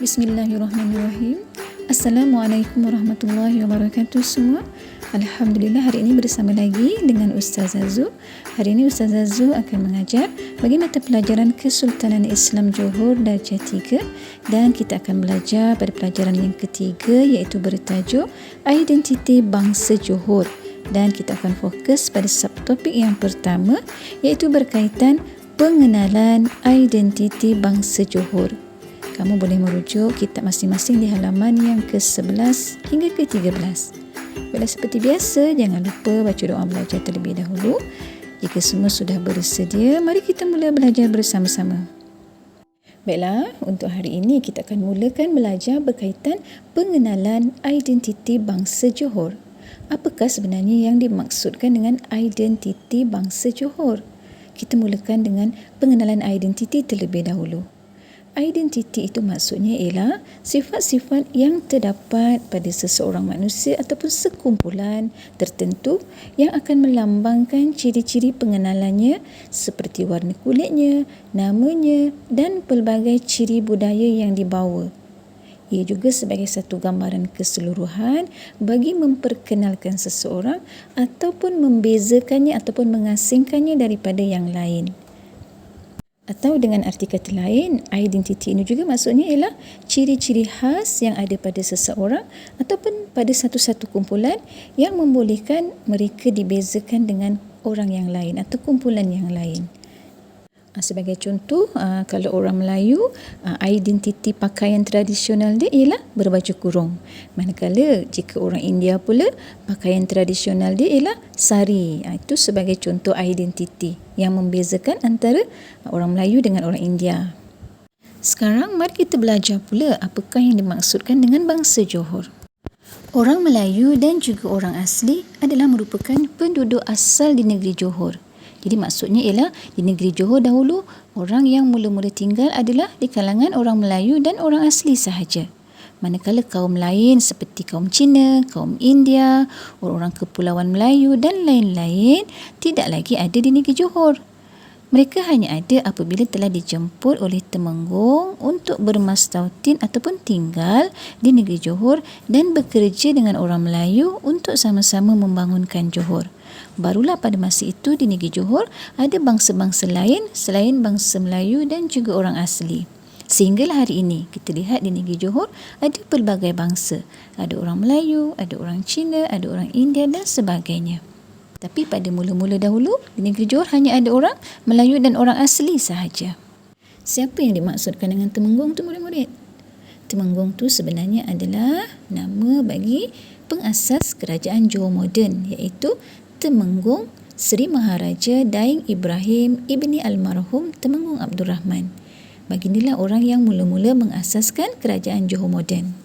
Bismillahirrahmanirrahim. Assalamualaikum warahmatullahi wabarakatuh semua. Alhamdulillah, hari ini bersama lagi dengan Ustazah Zu. Hari ini Ustazah Zu akan mengajar bagi mata pelajaran Kesultanan Islam Johor darjah 3, dan kita akan belajar pada pelajaran yang ketiga, iaitu bertajuk Identiti Bangsa Johor, dan kita akan fokus pada subtopik yang pertama, iaitu berkaitan pengenalan identiti bangsa Johor. Kamu boleh merujuk kitab masing-masing di halaman yang ke-11 hingga ke-13. Baiklah, seperti biasa, jangan lupa baca doa belajar terlebih dahulu. Jika semua sudah bersedia, mari kita mula belajar bersama-sama. Baiklah, untuk hari ini kita akan mulakan belajar berkaitan pengenalan identiti bangsa Johor. Apakah sebenarnya yang dimaksudkan dengan identiti bangsa Johor? Kita mulakan dengan pengenalan identiti terlebih dahulu. Identiti itu maksudnya ialah sifat-sifat yang terdapat pada seseorang manusia ataupun sekumpulan tertentu yang akan melambangkan ciri-ciri pengenalannya seperti warna kulitnya, namanya dan pelbagai ciri budaya yang dibawa. Ia juga sebagai satu gambaran keseluruhan bagi memperkenalkan seseorang ataupun membezakannya ataupun mengasingkannya daripada yang lain. Atau dengan arti kata lain, identiti ini juga maksudnya ialah ciri-ciri khas yang ada pada seseorang ataupun pada satu-satu kumpulan yang membolehkan mereka dibezakan dengan orang yang lain atau kumpulan yang lain. Sebagai contoh, kalau orang Melayu, identiti pakaian tradisional dia ialah berbaju kurung. Manakala jika orang India pula, pakaian tradisional dia ialah sari. Itu sebagai contoh identiti yang membezakan antara orang Melayu dengan orang India. Sekarang mari kita belajar pula apakah yang dimaksudkan dengan bangsa Johor. Orang Melayu dan juga orang asli adalah merupakan penduduk asal di negeri Johor. Jadi maksudnya ialah di negeri Johor dahulu, orang yang mula-mula tinggal adalah di kalangan orang Melayu dan orang asli sahaja. Manakala kaum lain seperti kaum Cina, kaum India, orang-orang Kepulauan Melayu dan lain-lain tidak lagi ada di negeri Johor. Mereka hanya ada apabila telah dijemput oleh Temenggung untuk bermastautin ataupun tinggal di negeri Johor dan bekerja dengan orang Melayu untuk sama-sama membangunkan Johor. Barulah pada masa itu di negeri Johor ada bangsa-bangsa lain selain bangsa Melayu dan juga orang asli. Sehinggalah hari ini kita lihat di negeri Johor ada pelbagai bangsa. Ada orang Melayu, ada orang Cina, ada orang India dan sebagainya. Tapi pada mula-mula dahulu di negeri Johor hanya ada orang Melayu dan orang asli sahaja. Siapa yang dimaksudkan dengan Temenggung tu murid-murid? Temenggung tu sebenarnya adalah nama bagi pengasas kerajaan Johor moden, iaitu Temenggung Seri Maharaja Daing Ibrahim Ibni Almarhum Temenggung Abdul Rahman. Bagindalah orang yang mula-mula mengasaskan kerajaan Johor moden.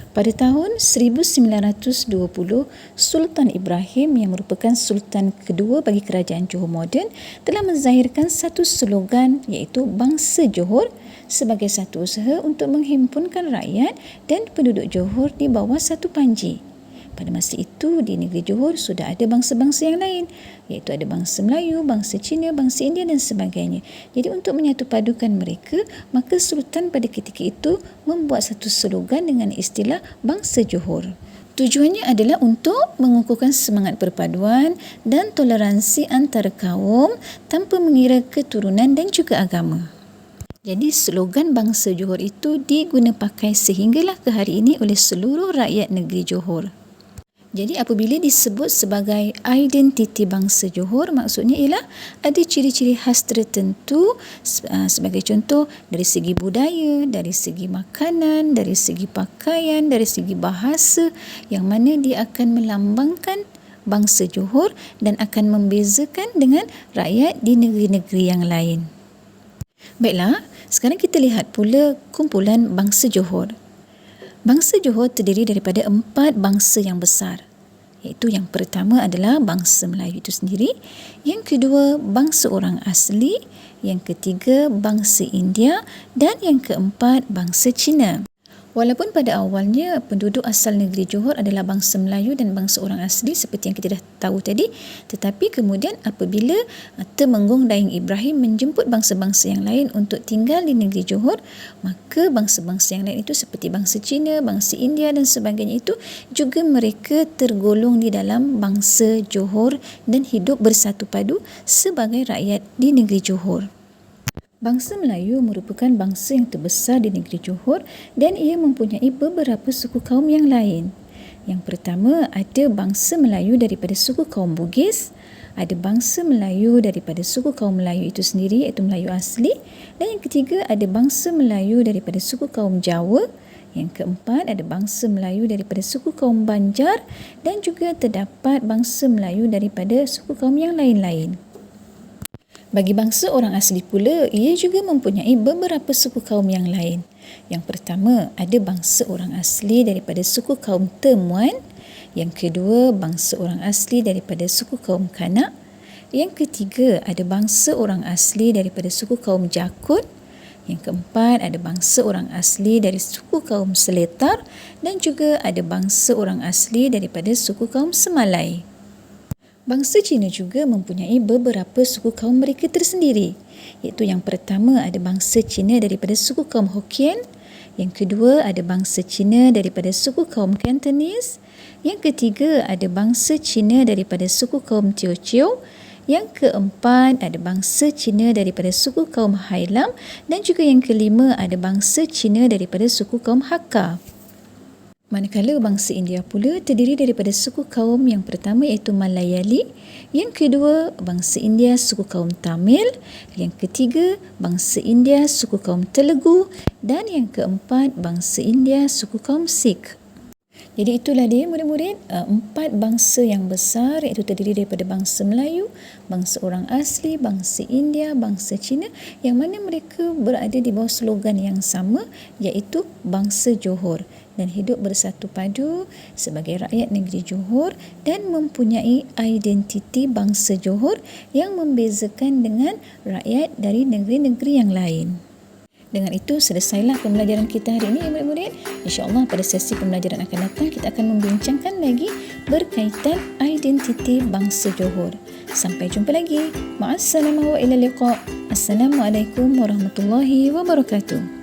Pada tahun 1920, Sultan Ibrahim yang merupakan sultan kedua bagi kerajaan Johor moden telah menzahirkan satu slogan, iaitu Bangsa Johor, sebagai satu usaha untuk menghimpunkan rakyat dan penduduk Johor di bawah satu panji. Pada masa itu di negeri Johor sudah ada bangsa-bangsa yang lain, iaitu ada bangsa Melayu, bangsa Cina, bangsa India dan sebagainya. Jadi untuk menyatupadukan mereka, maka Sultan pada ketika itu membuat satu slogan dengan istilah Bangsa Johor. Tujuannya adalah untuk mengukuhkan semangat perpaduan dan toleransi antara kaum tanpa mengira keturunan dan juga agama. Jadi slogan Bangsa Johor itu diguna pakai sehinggalah ke hari ini oleh seluruh rakyat negeri Johor. Jadi apabila disebut sebagai identiti bangsa Johor, maksudnya ialah ada ciri-ciri khas tertentu, sebagai contoh dari segi budaya, dari segi makanan, dari segi pakaian, dari segi bahasa, yang mana dia akan melambangkan bangsa Johor dan akan membezakan dengan rakyat di negeri-negeri yang lain. Baiklah, sekarang kita lihat pula kumpulan bangsa Johor. Bangsa Johor terdiri daripada 4 bangsa yang besar, iaitu yang pertama adalah bangsa Melayu itu sendiri, yang kedua bangsa orang asli, yang ketiga bangsa India dan yang keempat bangsa Cina. Walaupun pada awalnya penduduk asal negeri Johor adalah bangsa Melayu dan bangsa orang asli seperti yang kita dah tahu tadi, tetapi kemudian apabila Temenggung Daing Ibrahim menjemput bangsa-bangsa yang lain untuk tinggal di negeri Johor, maka bangsa-bangsa yang lain itu seperti bangsa Cina, bangsa India dan sebagainya itu juga mereka tergolong di dalam bangsa Johor dan hidup bersatu padu sebagai rakyat di negeri Johor. Bangsa Melayu merupakan bangsa yang terbesar di negeri Johor dan ia mempunyai beberapa suku kaum yang lain. Yang pertama, ada bangsa Melayu daripada suku kaum Bugis, ada bangsa Melayu daripada suku kaum Melayu itu sendiri iaitu Melayu asli, dan yang ketiga ada bangsa Melayu daripada suku kaum Jawa, yang keempat ada bangsa Melayu daripada suku kaum Banjar dan juga terdapat bangsa Melayu daripada suku kaum yang lain-lain. Bagi bangsa orang asli pula, ia juga mempunyai beberapa suku kaum yang lain. Yang pertama, ada bangsa orang asli daripada suku kaum Temuan. Yang kedua, bangsa orang asli daripada suku kaum Kanak. Yang ketiga, ada bangsa orang asli daripada suku kaum Jakun. Yang keempat, ada bangsa orang asli dari suku kaum Seletar. Dan juga ada bangsa orang asli daripada suku kaum Semalai. Bangsa Cina juga mempunyai beberapa suku kaum mereka tersendiri, iaitu yang pertama ada bangsa Cina daripada suku kaum Hokkien, yang kedua ada bangsa Cina daripada suku kaum Cantonese, yang ketiga ada bangsa Cina daripada suku kaum Teochew, yang keempat ada bangsa Cina daripada suku kaum Hailam dan juga yang kelima ada bangsa Cina daripada suku kaum Hakka. Manakala bangsa India pula terdiri daripada suku kaum yang pertama iaitu Malayali, yang kedua bangsa India suku kaum Tamil, yang ketiga bangsa India suku kaum Telugu dan yang keempat bangsa India suku kaum Sikh. Jadi itulah dia murid-murid, 4 bangsa yang besar iaitu terdiri daripada bangsa Melayu, bangsa orang asli, bangsa India, bangsa Cina yang mana mereka berada di bawah slogan yang sama iaitu bangsa Johor dan hidup bersatu padu sebagai rakyat negeri Johor dan mempunyai identiti bangsa Johor yang membezakan dengan rakyat dari negeri-negeri yang lain. Dengan itu selesailah pembelajaran kita hari ini ya murid-murid. InsyaAllah pada sesi pembelajaran akan datang kita akan membincangkan lagi berkaitan identiti bangsa Johor. Sampai jumpa lagi. Ma'assalamah wa ila liqa'. Assalamualaikum warahmatullahi wabarakatuh.